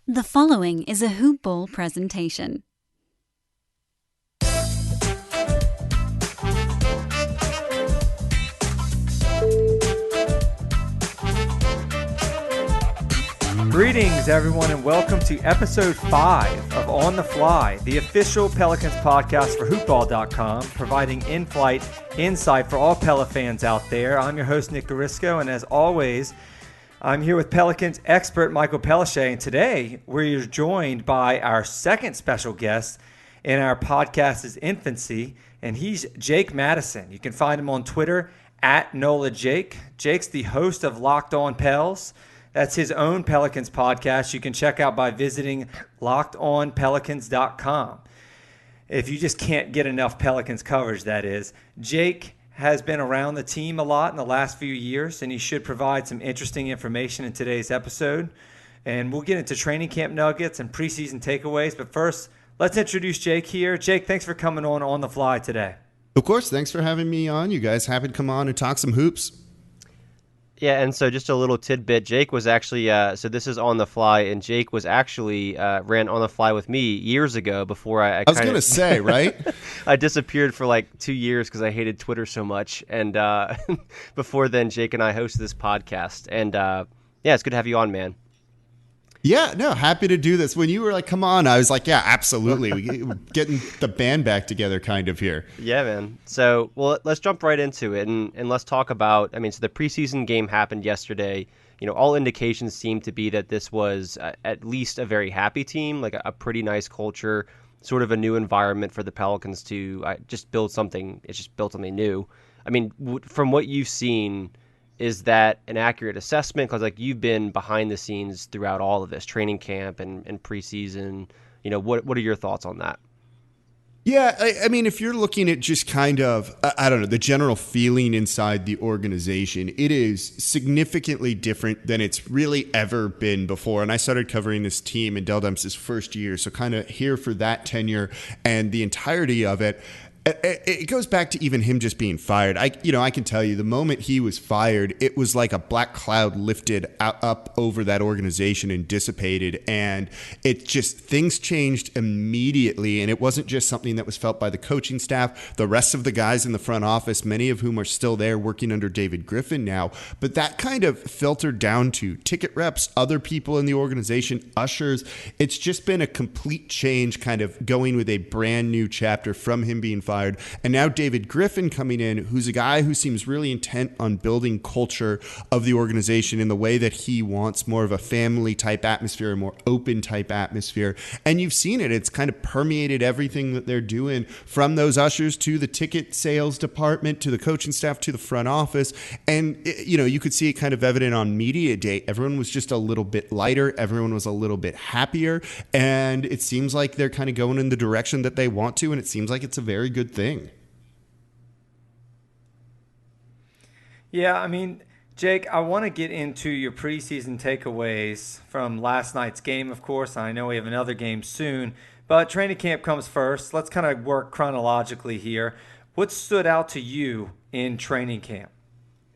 The following is a Hoop Ball presentation. Greetings, everyone, and welcome to episode 5 of On the Fly, the official Pelicans podcast for hoopball.com, providing in-flight insight for all Pela fans out there. I'm your host, Nick Garisco, and as always, I'm here with Pelicans expert Michael Pelichet, and today we're joined by our second special guest in our podcast's infancy, and he's Jake Madison. You can find him on Twitter at NolaJake. Jake's the host of Locked On Pels. That's his own Pelicans podcast you can check out by visiting lockedonpelicans.com. If you just can't get enough Pelicans coverage, that is. Jake has been around the team a lot in the last few years, and he should provide some interesting information in today's episode. And we'll get into training camp nuggets and preseason takeaways. But first, let's introduce Jake here. Jake, thanks for coming on the fly today. Of course. Thanks for having me on. You guys happy to come on and talk some hoops? Yeah, and so just a little tidbit, Jake was actually, so this is On the Fly, and Jake was actually ran On the Fly with me years ago before I was going to say, right? I disappeared for like 2 years because I hated Twitter so much, and before then, Jake and I hosted this podcast, and yeah, it's good to have you on, man. Yeah, no, happy to do this. When you were like, come on, I was like, yeah, absolutely. We're getting the band back together kind of here. Yeah, man. So, well, let's jump right into it and let's talk about, so the preseason game happened yesterday. You know, all indications seem to be that this was at least a very happy team, like a pretty nice culture, sort of a new environment for the Pelicans to just build something. It's just built something new. From what you've seen, is that an accurate assessment? Because you've been behind the scenes throughout all of this training camp and preseason. You know, what are your thoughts on that? Yeah, if you're looking at just kind of, I don't know, the general feeling inside the organization, it is significantly different than it's really ever been before. And I started covering this team in Dell Demps' first year, so kind of here for that tenure and the entirety of it. It goes back to even him just being fired. I can tell you the moment he was fired, it was like a black cloud lifted up over that organization and dissipated. And it just, things changed immediately. And it wasn't just something that was felt by the coaching staff, the rest of the guys in the front office, many of whom are still there working under David Griffin now. But that kind of filtered down to ticket reps, other people in the organization, ushers. It's just been a complete change, kind of going with a brand new chapter from him being fired. And now David Griffin coming in, who's a guy who seems really intent on building culture of the organization in the way that he wants, more of a family type atmosphere, a more open type atmosphere. And you've seen it. It's kind of permeated everything that they're doing, from those ushers to the ticket sales department, to the coaching staff, to the front office. And, you could see it kind of evident on media day. Everyone was just a little bit lighter. Everyone was a little bit happier. And it seems like they're kind of going in the direction that they want to. And it seems like it's a very good thing. Yeah, Jake, I want to get into your preseason takeaways from last night's game, of course. I know we have another game soon, but training camp comes first. Let's kind of work chronologically here. What stood out to you in training camp?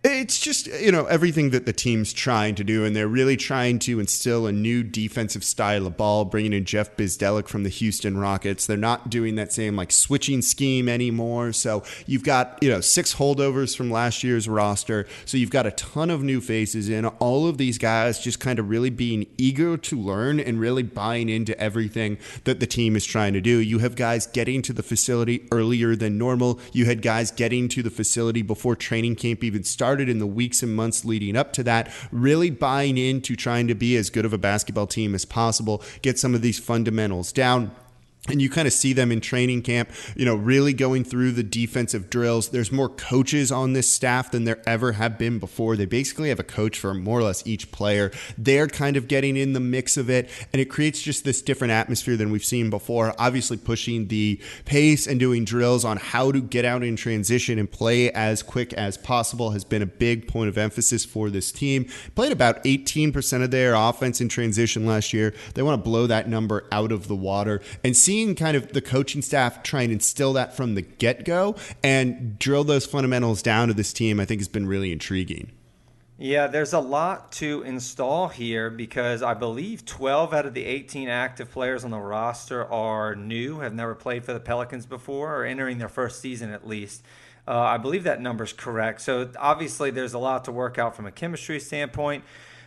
It's just, everything that the team's trying to do, and they're really trying to instill a new defensive style of ball, bringing in Jeff Bzdelik from the Houston Rockets. They're not doing that same switching scheme anymore. So you've got, 6 holdovers from last year's roster. So you've got a ton of new faces in. All of these guys just kind of really being eager to learn and really buying into everything that the team is trying to do. You have guys getting to the facility earlier than normal. You had guys getting to the facility before training camp even started in the weeks and months leading up to that, really buying into trying to be as good of a basketball team as possible, get some of these fundamentals down. And you kind of see them in training camp, really going through the defensive drills. There's more coaches on this staff than there ever have been before. They basically have a coach for more or less each player. They're kind of getting in the mix of it, and it creates just this different atmosphere than we've seen before. Obviously pushing the pace and doing drills on how to get out in transition and play as quick as possible has been a big point of emphasis for this team. Played about 18% of their offense in transition last year. They want to blow that number out of the water, and seeing kind of the coaching staff try and instill that from the get-go and drill those fundamentals down to this team, I think has been really intriguing. Yeah, there's a lot to install here because I believe 12 out of the 18 active players on the roster are new, have never played for the Pelicans before, or entering their first season at least. I believe that number's correct. So obviously, there's a lot to work out from a chemistry standpoint.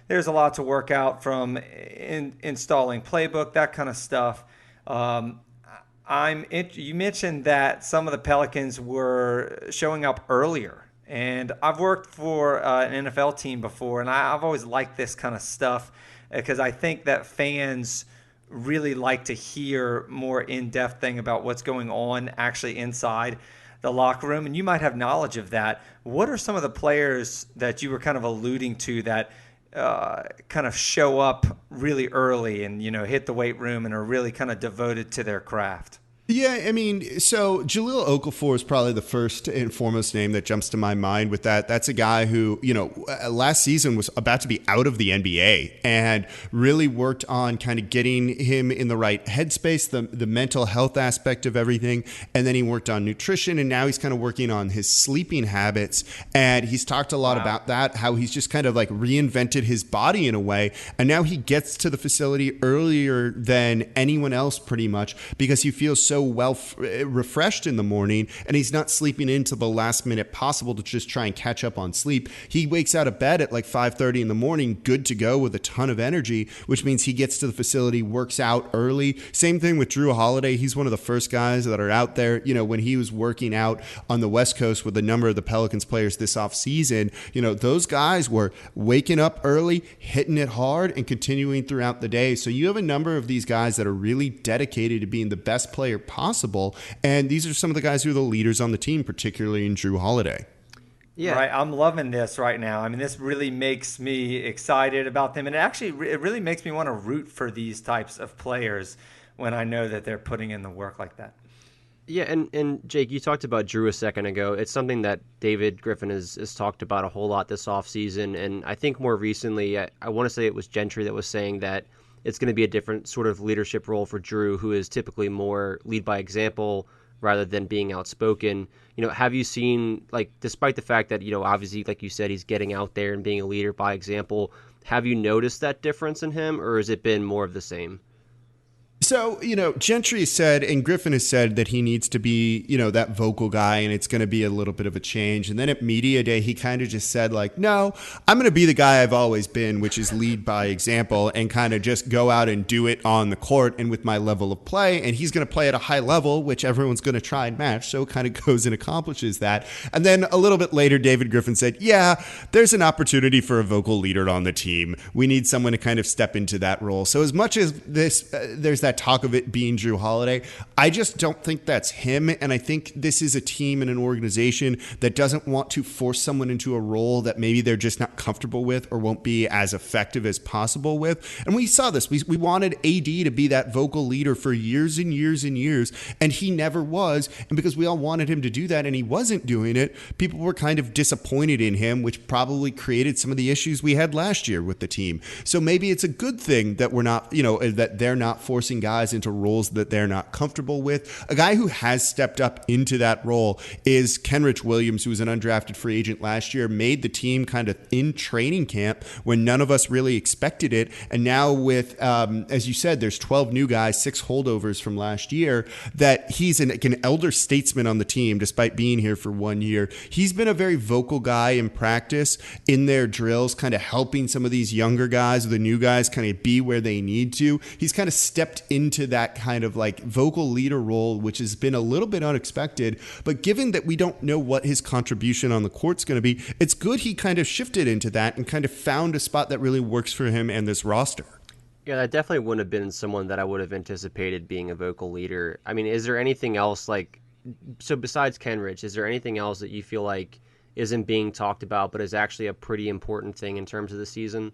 There's a lot to work out from installing playbook, that kind of stuff. Um, you mentioned that some of the Pelicans were showing up earlier, and I've worked for an NFL team before, and I've always liked this kind of stuff because I think that fans really like to hear more in-depth thing about what's going on actually inside the locker room, and you might have knowledge of that. What are some of the players that you were kind of alluding to that kind of show up really early and hit the weight room and are really kind of devoted to their craft? Yeah, I mean, so Jahlil Okafor is probably the first and foremost name that jumps to my mind with that. That's a guy who, last season was about to be out of the NBA and really worked on kind of getting him in the right headspace, the mental health aspect of everything. And then he worked on nutrition, and now he's kind of working on his sleeping habits. And he's talked a lot about that, how he's just kind of like reinvented his body in a way. And now he gets to the facility earlier than anyone else pretty much because he feels so refreshed in the morning, and he's not sleeping into the last minute possible to just try and catch up on sleep. He wakes out of bed at like 5:30 in the morning, good to go with a ton of energy, which means he gets to the facility, works out early. Same thing with Drew Holiday. He's one of the first guys that are out there. When he was working out on the West Coast with a number of the Pelicans players this offseason, those guys were waking up early, hitting it hard, and continuing throughout the day. So you have a number of these guys that are really dedicated to being the best player possible, and these are some of the guys who are the leaders on the team, particularly in Drew Holiday. Yeah, right. I'm loving this right now. I mean, this really makes me excited about them, and it really makes me want to root for these types of players when I know that they're putting in the work like that. Yeah, and Jake, you talked about Drew a second ago. It's something that David Griffin has talked about a whole lot this offseason, and I think more recently, I want to say it was Gentry that was saying that it's going to be a different sort of leadership role for Drew, who is typically more lead by example rather than being outspoken. Have you seen, like, despite the fact that, obviously, like you said, he's getting out there and being a leader by example, have you noticed that difference in him, or has it been more of the same? So, Gentry said, and Griffin has said that he needs to be, that vocal guy, and it's going to be a little bit of a change. And then at media day, he kind of just said like, no, I'm going to be the guy I've always been, which is lead by example, and kind of just go out and do it on the court and with my level of play. And he's going to play at a high level, which everyone's going to try and match. So it kind of goes and accomplishes that. And then a little bit later, David Griffin said, yeah, there's an opportunity for a vocal leader on the team. We need someone to kind of step into that role. So as much as there's that talk of it being Drew Holiday, I just don't think that's him. And I think this is a team and an organization that doesn't want to force someone into a role that maybe they're just not comfortable with or won't be as effective as possible with. And we saw this. We wanted AD to be that vocal leader for years and years and years, and he never was. And because we all wanted him to do that and he wasn't doing it, people were kind of disappointed in him, which probably created some of the issues we had last year with the team. So maybe it's a good thing that we're not, that they're not forcing guys into roles that they're not comfortable with. A guy who has stepped up into that role is Kenrich Williams, who was an undrafted free agent last year, made the team kind of in training camp when none of us really expected it. And now with, as you said, there's 12 new guys, 6 holdovers from last year, that he's an elder statesman on the team despite being here for 1 year. He's been a very vocal guy in practice, in their drills, kind of helping some of these younger guys or the new guys kind of be where they need to. He's kind of stepped into that kind of like vocal leader role, which has been a little bit unexpected. But given that we don't know what his contribution on the court's going to be, it's good he kind of shifted into that and kind of found a spot that really works for him and this roster. Yeah, that definitely wouldn't have been someone that I would have anticipated being a vocal leader. I mean, is there anything else so besides Kenrich, is there anything else that you feel like isn't being talked about but is actually a pretty important thing in terms of the season?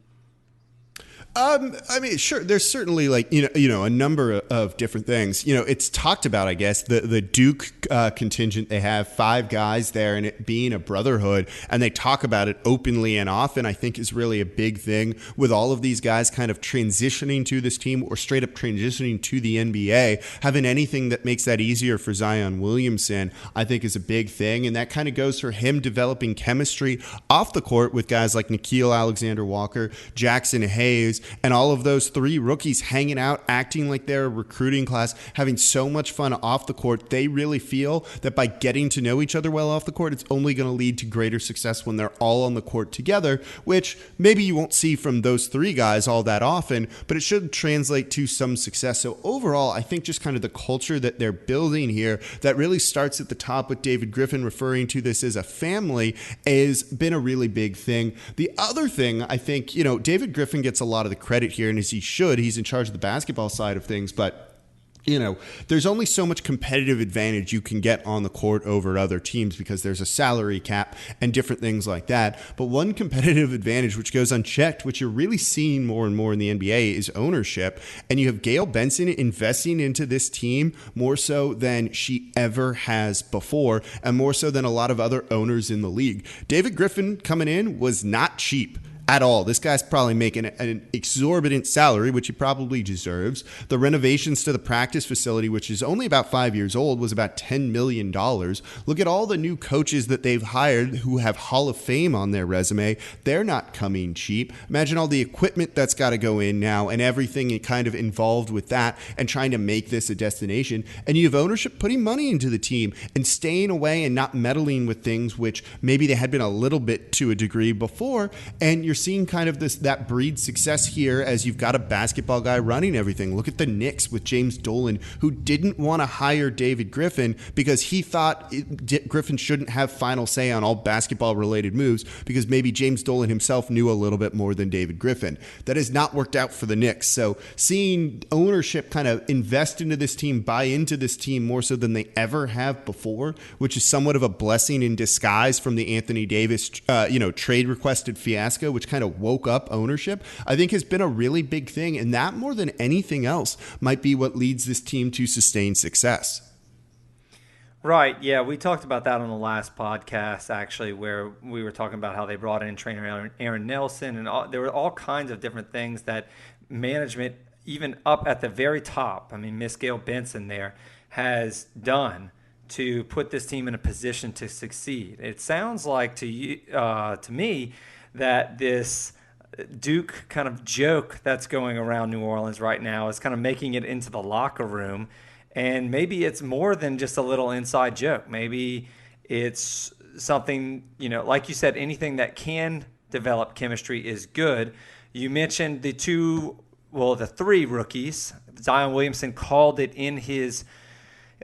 I mean, sure. There's certainly like a number of different things. It's talked about, I guess, the Duke contingent. They have 5 guys there, and it being a brotherhood, and they talk about it openly and often. I think is really a big thing with all of these guys kind of transitioning to this team or straight up transitioning to the NBA. Having anything that makes that easier for Zion Williamson, I think, is a big thing, and that kind of goes for him developing chemistry off the court with guys like Nickeil Alexander-Walker, Jackson Hayes. And all of those 3 rookies hanging out, acting like they're a recruiting class, having so much fun off the court. They really feel that by getting to know each other well off the court, it's only going to lead to greater success when they're all on the court together, which maybe you won't see from those 3 guys all that often, but it should translate to some success. So overall, I think just kind of the culture that they're building here that really starts at the top with David Griffin referring to this as a family has been a really big thing. The other thing, I think, David Griffin gets a lot of the credit here, and as he should. He's in charge of the basketball side of things, but there's only so much competitive advantage you can get on the court over other teams because there's a salary cap and different things like that. But one competitive advantage which goes unchecked, which you're really seeing more and more in the NBA, is ownership. And you have Gail Benson investing into this team more so than she ever has before, and more so than a lot of other owners in the league. David Griffin coming in was not cheap at all. This guy's probably making an exorbitant salary, which he probably deserves. The renovations to the practice facility, which is only about 5 years old, was about $10 million. Look at all the new coaches that they've hired who have Hall of Fame on their resume. They're not coming cheap. Imagine all the equipment that's got to go in now and everything kind of involved with that and trying to make this a destination. And you have ownership putting money into the team and staying away and not meddling with things which maybe they had been a little bit to a degree before. And you're seeing kind of that breed success here as you've got a basketball guy running everything. Look at the Knicks with James Dolan, who didn't want to hire David Griffin because he thought Griffin shouldn't have final say on all basketball related moves because maybe James Dolan himself knew a little bit more than David Griffin. That has not worked out for the Knicks. So seeing ownership kind of invest into this team, buy into this team more so than they ever have before, which is somewhat of a blessing in disguise from the Anthony Davis trade requested fiasco, which kind of woke up ownership, I think has been a really big thing. And that more than anything else might be what leads this team to sustain success. Right. Yeah. We talked about that on the last podcast, actually, where we were talking about how they brought in trainer Aaron Nelson, and there were all kinds of different things that management, even up at the very top, I mean, Miss Gail Benson there, has done to put this team in a position to succeed. It sounds like to me that this Duke kind of joke that's going around New Orleans right now is kind of making it into the locker room. And maybe it's more than just a little inside joke. Maybe it's something, like you said, anything that can develop chemistry is good. You mentioned the 3 rookies. Zion Williamson called it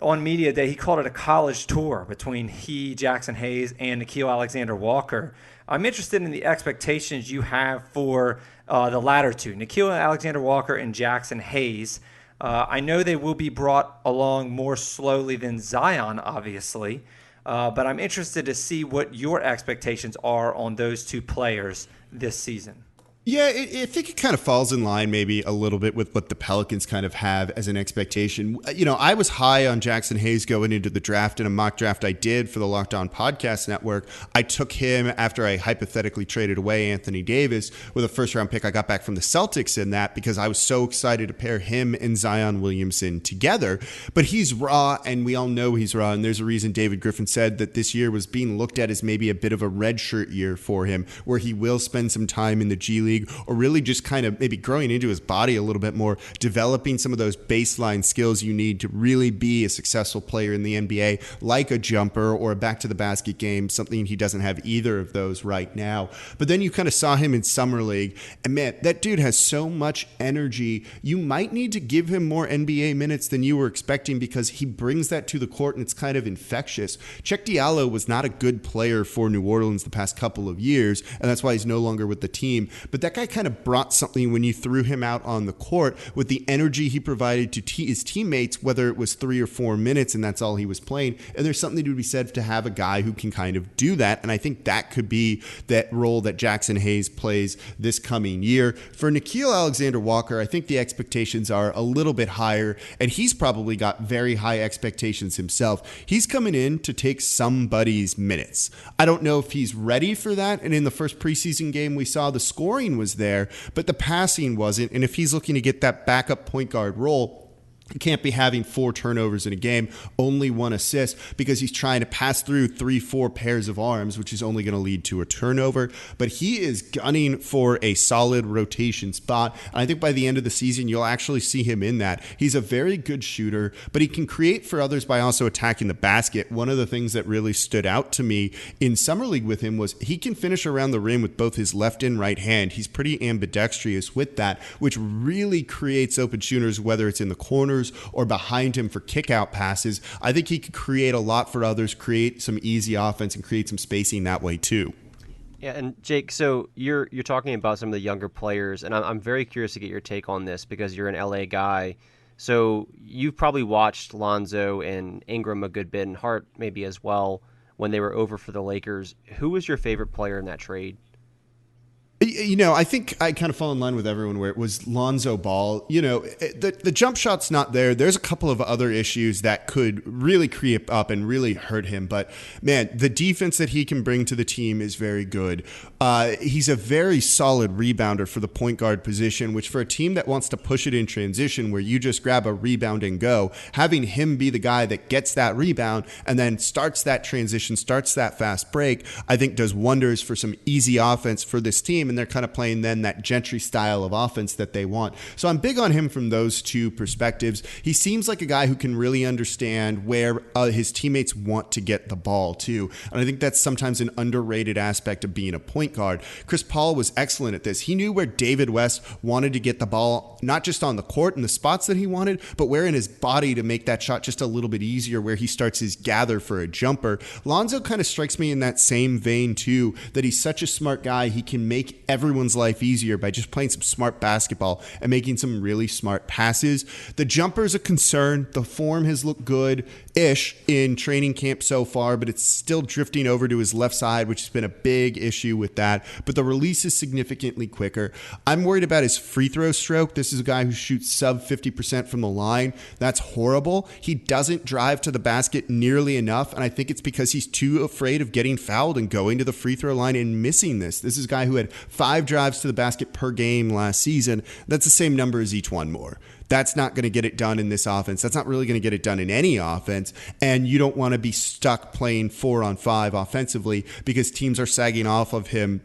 on media day, he called it a college tour between Jackson Hayes, and Nickeil Alexander-Walker. I'm interested in the expectations you have for the latter 2, Nickeil Alexander-Walker and Jackson Hayes. I know they will be brought along more slowly than Zion, obviously, but I'm interested to see what your expectations are on those 2 players this season. Yeah, I think it kind of falls in line maybe a little bit with what the Pelicans kind of have as an expectation. I was high on Jackson Hayes going into the draft in a mock draft I did for the Locked On Podcast Network. I took him after I hypothetically traded away Anthony Davis with a first-round pick I got back from the Celtics in that because I was so excited to pair him and Zion Williamson together. But he's raw, and we all know he's raw, and there's a reason David Griffin said that this year was being looked at as maybe a bit of a redshirt year for him, where he will spend some time in the G League or really just kind of maybe growing into his body a little bit more, developing some of those baseline skills you need to really be a successful player in the NBA, like a jumper or a back to the basket game, something he doesn't have either of those right now. But then you kind of saw him in Summer League, and man, that dude has so much energy. You might need to give him more NBA minutes than you were expecting because he brings that to the court and it's kind of infectious. Cheick Diallo was not a good player for New Orleans the past couple of years, and that's why he's no longer with the team. But that guy kind of brought something when you threw him out on the court with the energy he provided to his teammates, whether it was 3 or 4 minutes and that's all he was playing. And there's something to be said to have a guy who can kind of do that. And I think that could be that role that Jackson Hayes plays this coming year. For Nickeil Alexander-Walker, I think the expectations are a little bit higher, and he's probably got very high expectations himself. He's coming in to take somebody's minutes. I don't know if he's ready for that. And in the first preseason game we saw, the scoring was there, but the passing wasn't. And if he's looking to get that backup point guard role, he can't be having 4 turnovers in a game, only 1 assist, because he's trying to pass through 3-4 pairs of arms, which is only going to lead to a turnover. But he is gunning for a solid rotation spot. And I think by the end of the season, you'll actually see him in that. He's a very good shooter, but he can create for others by also attacking the basket. One of the things that really stood out to me in Summer League with him was he can finish around the rim with both his left and right hand. He's pretty ambidextrous with that, which really creates open shooters, whether it's in the corner or behind him for kick-out passes. I think he could create a lot for others, create some easy offense, and create some spacing that way too. Yeah, and Jake, so you're talking about some of the younger players, and I'm very curious to get your take on this because you're an LA guy. So you've probably watched Lonzo and Ingram a good bit, and Hart maybe as well, when they were over for the Lakers. Who was your favorite player in that trade? You know, I think I kind of fall in line with everyone where it was Lonzo Ball. You know, the jump shot's not there. There's a couple of other issues that could really creep up and really hurt him. But, man, the defense that he can bring to the team is very good. He's a very solid rebounder for the point guard position, which for a team that wants to push it in transition where you just grab a rebound and go, having him be the guy that gets that rebound and then starts that transition, starts that fast break, I think does wonders for some easy offense for this team. And they're kind of playing then that Gentry style of offense that they want. So I'm big on him from those two perspectives. He seems like a guy who can really understand where his teammates want to get the ball too. And I think that's sometimes an underrated aspect of being a point guard. Chris Paul was excellent at this. He knew where David West wanted to get the ball, not just on the court and the spots that he wanted, but where in his body to make that shot just a little bit easier, where he starts his gather for a jumper. Lonzo kind of strikes me in that same vein too, that he's such a smart guy. He can make everyone's life easier by just playing some smart basketball and making some really smart passes. The jumper's a concern. The form has looked good-ish in training camp so far, but it's still drifting over to his left side, which has been a big issue with that. But the release is significantly quicker. I'm worried about his free throw stroke. This is a guy who shoots sub 50% from the line. That's horrible. He doesn't drive to the basket nearly enough, and I think it's because he's too afraid of getting fouled and going to the free throw line and missing this. This is a guy who had 5 drives to the basket per game last season. That's the same number as each one more. That's not going to get it done in this offense. That's not really going to get it done in any offense. And you don't want to be stuck playing 4-on-5 offensively because teams are sagging off of him,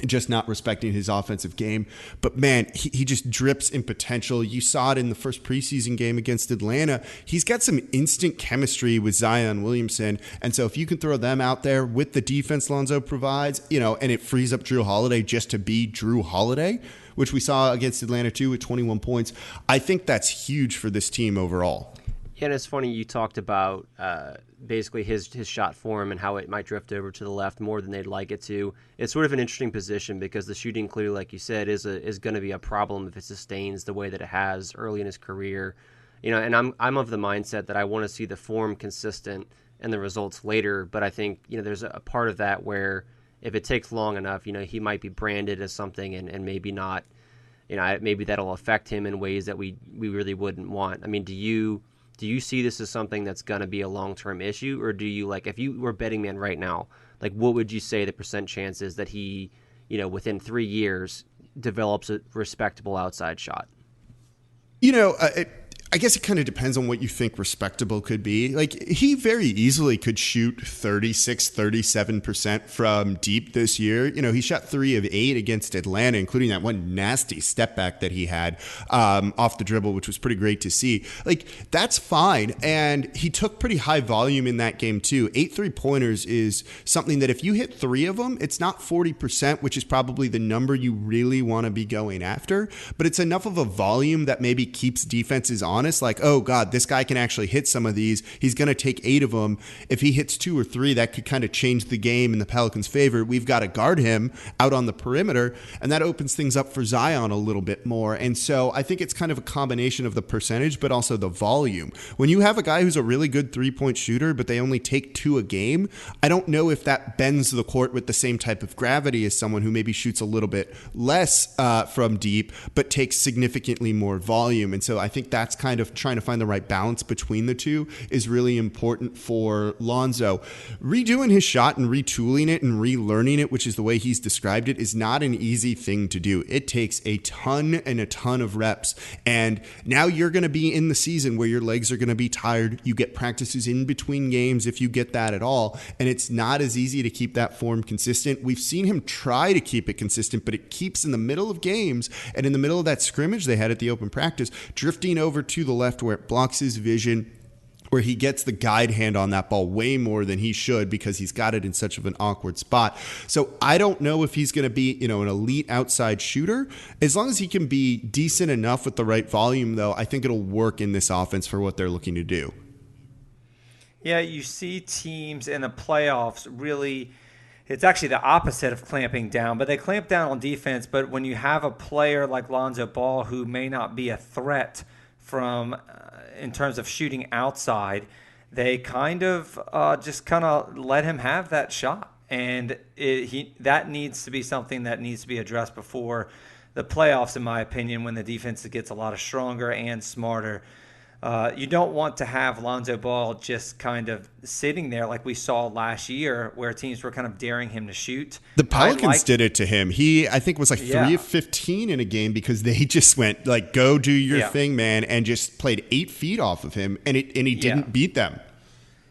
just not respecting his offensive game. But man, he just drips in potential. You saw it in the first preseason game against Atlanta. He's got some instant chemistry with Zion Williamson. And so if you can throw them out there with the defense Lonzo provides, you know, and it frees up Drew Holiday just to be Drew Holiday, which we saw against Atlanta too with 21 points, I think that's huge for this team overall. Yeah, and it's funny you talked about basically his shot form and how it might drift over to the left more than they'd like it to. It's sort of an interesting position because the shooting, clearly, like you said, is going to be a problem if it sustains the way that it has early in his career. You know, and I'm of the mindset that I want to see the form consistent and the results later. But I think, you know, there's a part of that where if it takes long enough, you know, he might be branded as something and maybe not. You know, maybe that'll affect him in ways that we really wouldn't want. I mean, do you see this as something that's going to be a long-term issue, or do you, like, if you were betting man right now, like, what would you say the percent chance is that he, you know, within 3 years develops a respectable outside shot? You know, I guess it kind of depends on what you think respectable could be. Like, he very easily could shoot 36, 37% from deep this year. You know, he shot 3 of 8 against Atlanta, including that one nasty step back that he had off the dribble, which was pretty great to see. Like, that's fine. And he took pretty high volume in that game too. 8 3-pointers is something that if you hit 3 of them, it's not 40%, which is probably the number you really want to be going after. But it's enough of a volume that maybe keeps defenses on honest, like, oh God, this guy can actually hit some of these. He's going to take 8 of them. If he hits 2 or 3, that could kind of change the game in the Pelicans' favor. We've got to guard him out on the perimeter, and that opens things up for Zion a little bit more. And so I think it's kind of a combination of the percentage, but also the volume. When you have a guy who's a really good 3-point shooter, but they only take 2 a game, I don't know if that bends the court with the same type of gravity as someone who maybe shoots a little bit less from deep, but takes significantly more volume. And so I think that's kind of trying to find the right balance between the two is really important for Lonzo. Redoing his shot and retooling it and relearning it, which is the way he's described it, is not an easy thing to do. It takes a ton and a ton of reps. And now you're going to be in the season where your legs are going to be tired. You get practices in between games if you get that at all. And it's not as easy to keep that form consistent. We've seen him try to keep it consistent, but it keeps in the middle of games and in the middle of that scrimmage they had at the open practice, drifting over to the left where it blocks his vision, where he gets the guide hand on that ball way more than he should because he's got it in such of an awkward spot. So I don't know if he's going to be, an elite outside shooter. As long as he can be decent enough with the right volume, though, I think it'll work in this offense for what they're looking to do. Yeah, you see teams in the playoffs really, it's actually the opposite of clamping down, but they clamp down on defense. But when you have a player like Lonzo Ball who may not be a threat from in terms of shooting outside, they kind of just let him have that shot. And that needs to be something that needs to be addressed before the playoffs, in my opinion, when the defense gets a lot stronger and smarter. You don't want to have Lonzo Ball just kind of sitting there like we saw last year where teams were kind of daring him to shoot. The Pelicans did it to him. He, I think, was like 3 of 15 in a game because they just went like, go do your thing, man, and just played 8 feet off of him, and he didn't beat them.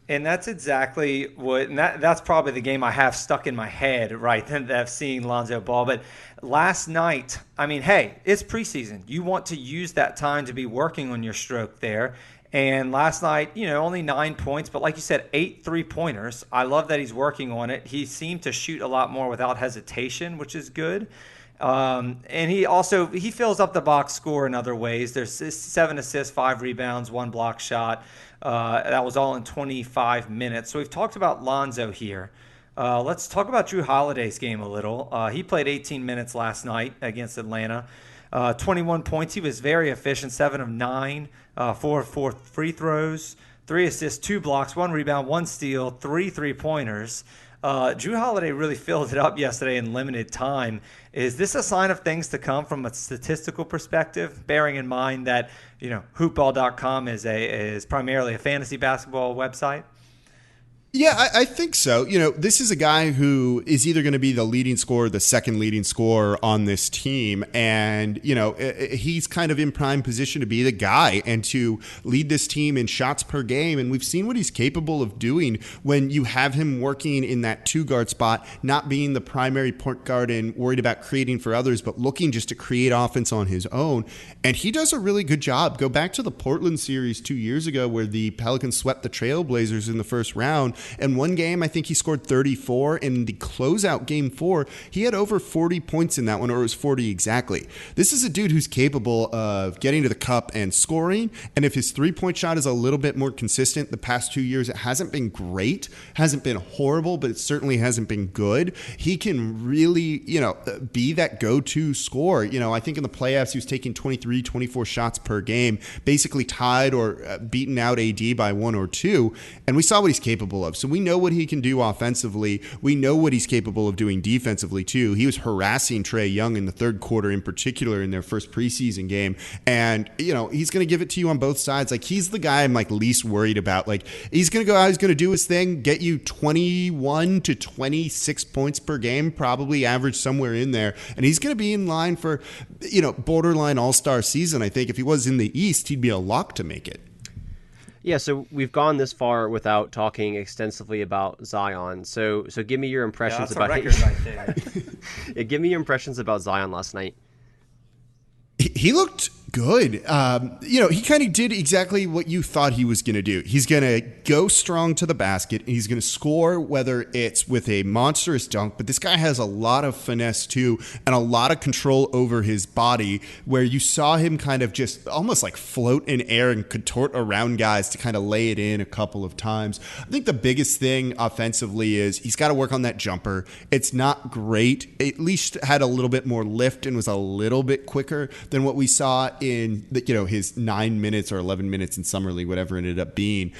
And that's exactly what, and that's probably the game I have stuck in my head, right, that I've seen Lonzo Ball. But last night, I mean, hey, it's preseason. You want to use that time to be working on your stroke there. And last night, only 9 points, but like you said, 8 3-pointers. I love that he's working on it. He seemed to shoot a lot more without hesitation, which is good. And he fills up the box score in other ways. There's 7 assists, 5 rebounds, 1 block shot. That was all in 25 minutes. So we've talked about Lonzo here. Let's talk about Drew Holiday's game a little. He played 18 minutes last night against Atlanta. 21 points. He was very efficient, 7 of 9, 4 of 4 free throws, 3 assists, 2 blocks, 1 rebound, 1 steal, 3 3-pointers. Drew Holiday really filled it up yesterday in limited time. Is this a sign of things to come from a statistical perspective, bearing in mind that hoopball.com is primarily a fantasy basketball website? Yeah, I think so. This is a guy who is either going to be the leading scorer, the second leading scorer on this team. And, he's kind of in prime position to be the guy and to lead this team in shots per game. And we've seen what he's capable of doing when you have him working in that 2-guard spot, not being the primary point guard and worried about creating for others, but looking just to create offense on his own. And he does a really good job. Go back to the Portland series 2 years ago where the Pelicans swept the Trailblazers in the first round. And one game, I think he scored 34. In the closeout game 4, he had over 40 points in that one, or it was 40 exactly. This is a dude who's capable of getting to the cup and scoring. And if his 3-point shot is a little bit more consistent, the past 2 years, it hasn't been great, hasn't been horrible, but it certainly hasn't been good. He can really, be that go-to scorer. I think in the playoffs, he was taking 23, 24 shots per game, basically tied or beaten out AD by 1 or 2. And we saw what he's capable of. So we know what he can do offensively. We know what he's capable of doing defensively, too. He was harassing Trae Young in the third quarter in particular in their first preseason game. And, he's going to give it to you on both sides. Like, he's the guy I'm, least worried about. Like, he's going to go out, he's going to do his thing, get you 21 to 26 points per game, probably average somewhere in there. And he's going to be in line for, borderline all-star season. I think if he was in the East, he'd be a lock to make it. Yeah, so we've gone this far without talking extensively about Zion. So give me your impressions about a record right there. Yeah, give me your impressions about Zion last night. He looked good. He kind of did exactly what you thought he was going to do. He's going to go strong to the basket. And he's going to score, whether it's with a monstrous dunk. But this guy has a lot of finesse too, and a lot of control over his body, where you saw him kind of just almost like float in air and contort around guys to kind of lay it in a couple of times. I think the biggest thing offensively is he's got to work on that jumper. It's not great. At least had a little bit more lift and was a little bit quicker than what we saw in his 9 minutes or 11 minutes in summer league, whatever it ended up being.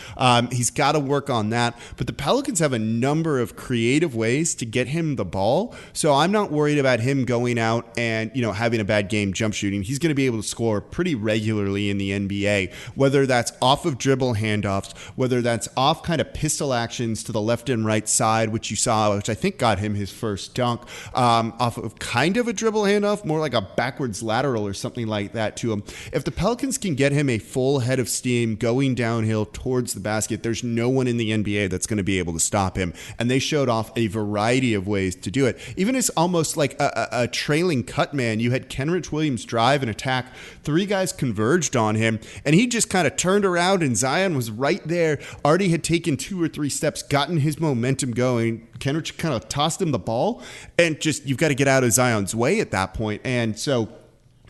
He's got to work on that. But the Pelicans have a number of creative ways to get him the ball. So I'm not worried about him going out and having a bad game jump shooting. He's going to be able to score pretty regularly in the NBA, whether that's off of dribble handoffs, whether that's off kind of pistol actions to the left and right side, which you saw, which I think got him his first dunk, off of kind of a dribble handoff, more like a backwards lateral or something like that to him. If the Pelicans can get him a full head of steam going downhill towards the basket, there's no one in the NBA that's going to be able to stop him. And they showed off a variety of ways to do it. Even as almost like a trailing cut man, you had Kenrich Williams drive and attack. 3 guys converged on him, and he just kind of turned around, and Zion was right there, already had taken 2 or 3 steps, gotten his momentum going. Kenrich kind of tossed him the ball, and just you've got to get out of Zion's way at that point. And so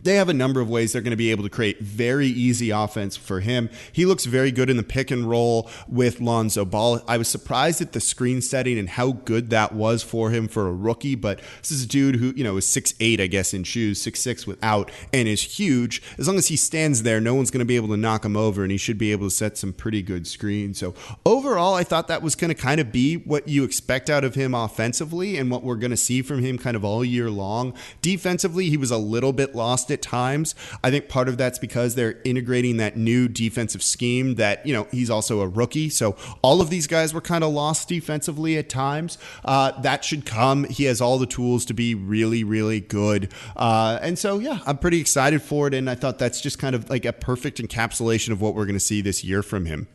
they have a number of ways they're going to be able to create very easy offense for him. He looks very good in the pick and roll with Lonzo Ball. I was surprised at the screen setting and how good that was for him for a rookie, but this is a dude who, is 6'8", I guess, in shoes, 6'6" without, and is huge. As long as he stands there, no one's going to be able to knock him over, and he should be able to set some pretty good screens. So overall, I thought that was going to kind of be what you expect out of him offensively and what we're going to see from him kind of all year long. Defensively, he was a little bit lost at times. I think part of that's because they're integrating that new defensive scheme that, he's also a rookie. So all of these guys were kind of lost defensively at times. That should come. He has all the tools to be really, really good. And so, yeah, I'm pretty excited for it. And I thought that's just kind of like a perfect encapsulation of what we're going to see this year from him.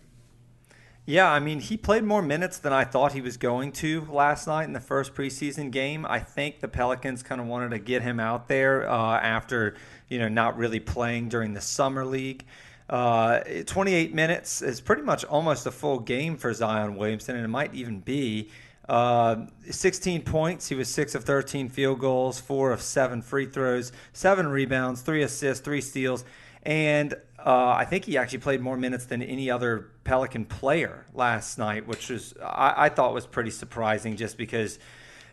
Yeah, I mean, he played more minutes than I thought he was going to last night in the first preseason game. I think the Pelicans kind of wanted to get him out there after, not really playing during the summer league. 28 minutes is pretty much almost a full game for Zion Williamson, and it might even be. 16 points. He was 6 of 13 field goals, 4 of 7 free throws, 7 rebounds, 3 assists, 3 steals. And I think he actually played more minutes than any other Pelican player last night, which was I thought was pretty surprising, just because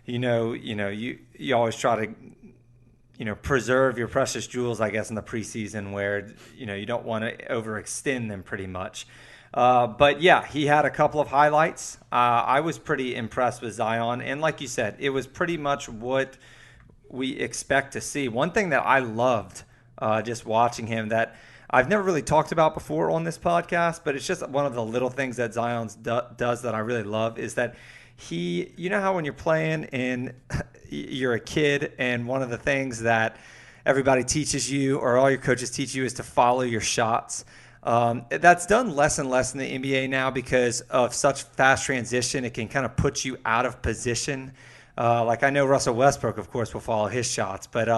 you always try to preserve your precious jewels, I guess, in the preseason, where you don't want to overextend them pretty much. But yeah, he had a couple of highlights. I was pretty impressed with Zion, and like you said, it was pretty much what we expect to see. One thing that I loved just watching him that I've never really talked about before on this podcast, but it's just one of the little things that Zion does that I really love, is that he, how when you're playing and you're a kid, and one of the things that everybody teaches you, or all your coaches teach you, is to follow your shots. That's done less and less in the NBA now because of such fast transition. It can kind of put you out of position. Like I know Russell Westbrook, of course, will follow his shots, but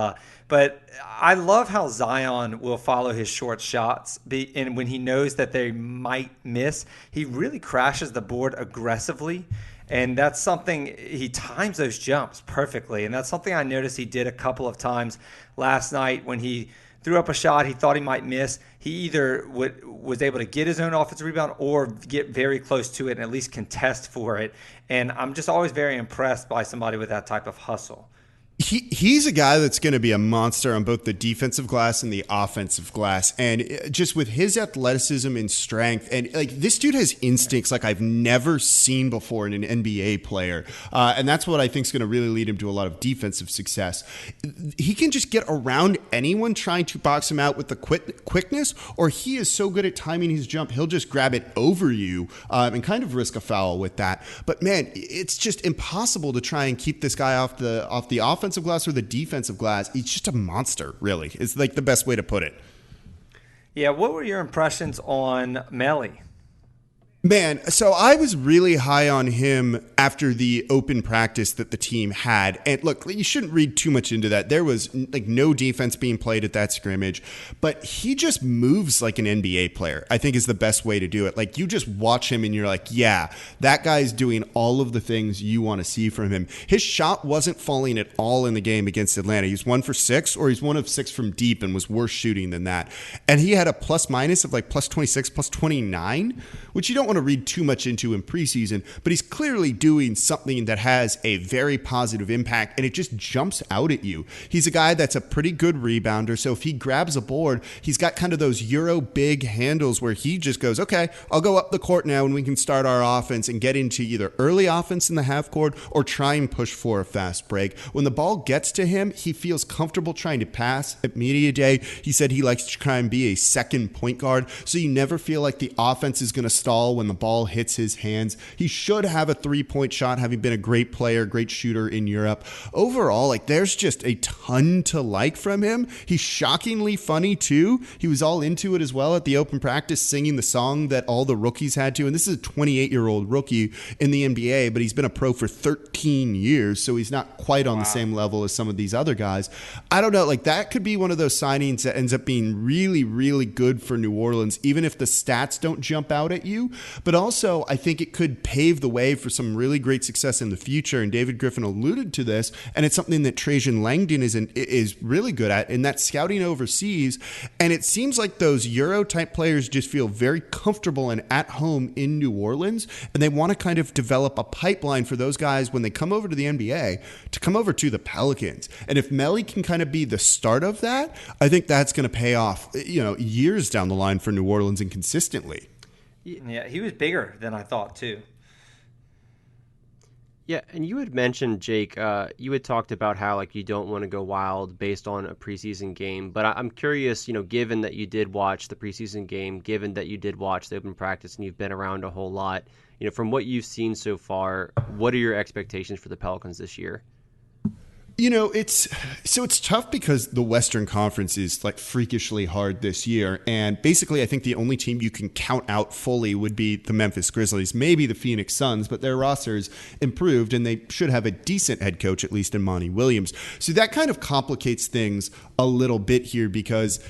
I love how Zion will follow his short shots, and when he knows that they might miss, he really crashes the board aggressively, and that's something, he times those jumps perfectly, and that's something I noticed he did a couple of times last night when he threw up a shot he thought he might miss. He either was able to get his own offensive rebound or get very close to it and at least contest for it. And I'm just always very impressed by somebody with that type of hustle. He's a guy that's going to be a monster on both the defensive glass and the offensive glass. And just with his athleticism and strength, and like this dude has instincts like I've never seen before in an NBA player. And that's what I think is going to really lead him to a lot of defensive success. He can just get around anyone trying to box him out with the quickness, or he is so good at timing his jump, he'll just grab it over you and kind of risk a foul with that. But man, it's just impossible to try and keep this guy off the offensive glass or the defensive glass. He's just a monster, really. It's like the best way to put it. Yeah, what were your impressions on Melly? Man, so I was really high on him after the open practice that the team had. And look, you shouldn't read too much into that. There was like no defense being played at that scrimmage, but he just moves like an NBA player, I think is the best way to do it. Like you just watch him and you're like, yeah, that guy's doing all of the things you want to see from him. His shot wasn't falling at all in the game against Atlanta. He was 1 for 6, or he's 1 of 6 from deep and was worse shooting than that. And he had a plus minus of like plus 26, plus 29, which you don't want to read too much into in preseason, but he's clearly doing something that has a very positive impact, and it just jumps out at you. He's a guy that's a pretty good rebounder, so if he grabs a board, he's got kind of those Euro big handles where he just goes, okay, I'll go up the court now and we can start our offense and get into either early offense in the half court or try and push for a fast break. When the ball gets to him, he feels comfortable trying to pass. At media day, he said he likes to try and be a second point guard, so you never feel like the offense is going to stall when the ball hits his hands. He should have a three-point shot, having been a great player, great shooter in Europe. Overall, like there's just a ton to like from him. He's shockingly funny too. He was all into it as well at the open practice, singing the song that all the rookies had to. And this is a 28-year-old rookie in the NBA, but he's been a pro for 13 years, so he's not quite on the same level as some of these other guys. I don't know, like that could be one of those signings that ends up being really, really good for New Orleans, even if the stats don't jump out at you. But also, I think it could pave the way for some really great success in the future. And David Griffin alluded to this, and it's something that Trajan Langdon is really good at, and that's scouting overseas. And it seems like those Euro-type players just feel very comfortable and at home in New Orleans, and they want to kind of develop a pipeline for those guys when they come over to the NBA to come over to the Pelicans. And if Melly can kind of be the start of that, I think that's going to pay off, years down the line for New Orleans and consistently. Yeah, he was bigger than I thought too. Yeah, and you had mentioned, Jake, you had talked about how like you don't want to go wild based on a preseason game, but I'm curious, given that you did watch the preseason game, given that you did watch the open practice and you've been around a whole lot, from what you've seen so far, what are your expectations for the Pelicans this year? It's tough because the Western Conference is like freakishly hard this year. And basically, I think the only team you can count out fully would be the Memphis Grizzlies, maybe the Phoenix Suns, but their roster's improved and they should have a decent head coach, at least in Monty Williams. So that kind of complicates things a little bit here because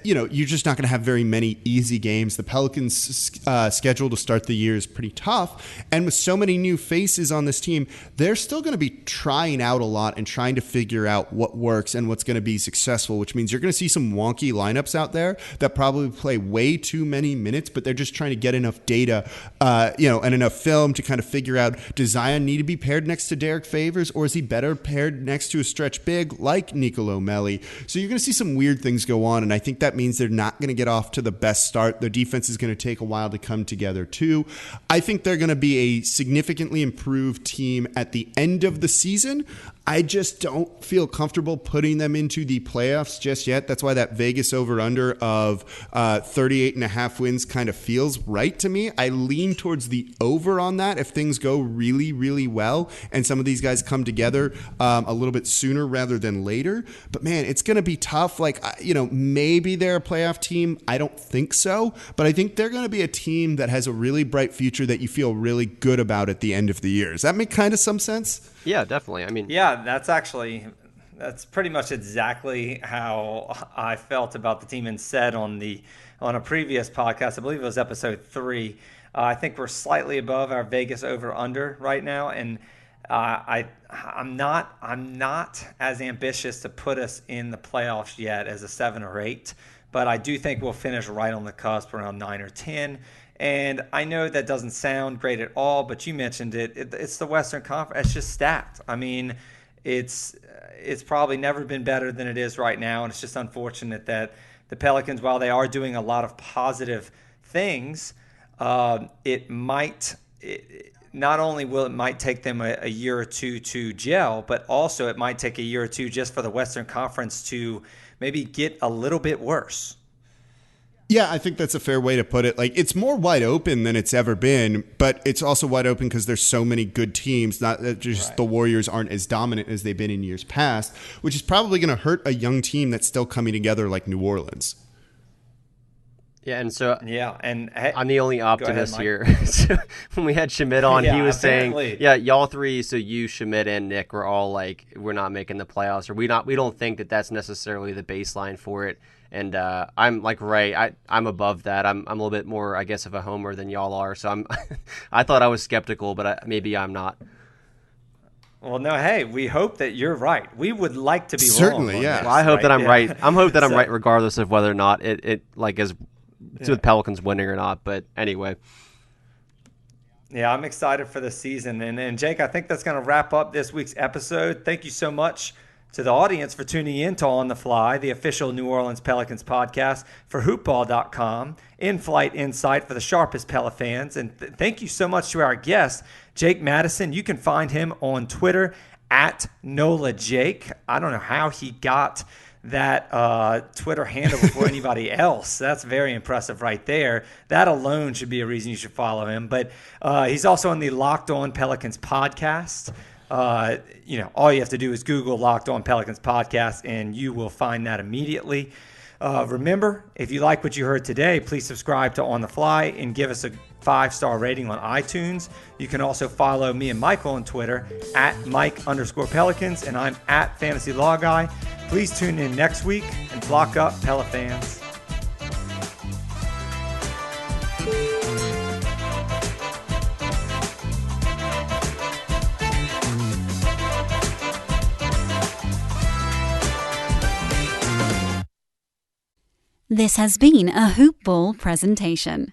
you're just not going to have very many easy games. The Pelicans' schedule to start the year is pretty tough. And with so many new faces on this team, they're still going to be trying out a lot and trying to figure out what works and what's going to be successful, which means you're going to see some wonky lineups out there that probably play way too many minutes, but they're just trying to get enough data, and enough film to kind of figure out, does Zion need to be paired next to Derek Favors, or is he better paired next to a stretch big like Nicolo Melli? So you're going to see some weird things go on, and I think that means they're not going to get off to the best start. Their defense is going to take a while to come together too. I think they're going to be a significantly improved team at the end of the season. I just don't feel comfortable putting them into the playoffs just yet. That's why that Vegas over-under of 38.5 wins kind of feels right to me. I lean towards the over on that if things go really, really well and some of these guys come together a little bit sooner rather than later. But man, it's going to be tough. Like, maybe they're a playoff team. I don't think so. But I think they're going to be a team that has a really bright future that you feel really good about at the end of the year. Does that make kind of some sense? Yeah, definitely. I mean, yeah, that's pretty much exactly how I felt about the team and said on a previous podcast. I believe it was episode 3. I think we're slightly above our Vegas over under right now, and I'm not as ambitious to put us in the playoffs yet as a 7 or 8, but I do think we'll finish right on the cusp around 9 or 10. And I know that doesn't sound great at all, but you mentioned it's the Western Conference. It's just stacked. I mean, it's probably never been better than it is right now, and it's just unfortunate that the Pelicans, while they are doing a lot of positive things, not only will it might take them a year or two to gel, but also it might take a year or two just for the Western Conference to maybe get a little bit worse. Yeah, I think that's a fair way to put it. Like, it's more wide open than it's ever been, but it's also wide open because there's so many good teams. Not that just the Warriors aren't as dominant as they've been in years past, which is probably going to hurt a young team that's still coming together like New Orleans. Yeah, and so and I'm the only optimist Mike. here. So when we had Schmidt on, he was apparently. saying, "Yeah, y'all three, so you, Schmidt, and Nick, were all like, we're not making the playoffs, or we don't think that that's necessarily the baseline for it." And I'm like, I'm above that. I'm a little bit more, I guess, of a homer than y'all are. So I'm, I thought I was skeptical, but maybe I'm not. Well, no, hey, we hope that you're right. We would like to be Certainly, wrong. yeah. Well, I hope that I'm right. I'm hope that I'm So- right, regardless of whether or not it like is with Pelicans winning or not. But anyway. Yeah, I'm excited for the season. And Jake, I think that's going to wrap up this week's episode. Thank you so much to the audience for tuning in to On the Fly, the official New Orleans Pelicans podcast for hoopball.com, in-flight insight for the sharpest Pela fans. And thank you so much to our guest, Jake Madison. You can find him on Twitter at NolaJake. I don't know how he got that Twitter handle before anybody else. That's very impressive right there. That alone should be a reason you should follow him. But he's also on the Locked On Pelicans podcast. All you have to do is Google Locked On Pelicans podcast, and you will find that immediately. Remember, if you like what you heard today, please subscribe to On the Fly and give us a 5-star rating on iTunes. You can also follow me and Michael on Twitter at Mike_Pelicans, and I'm at Fantasy Law Guy. Please tune in next week and block up, Pela fans. This has been a Hoop Ball presentation.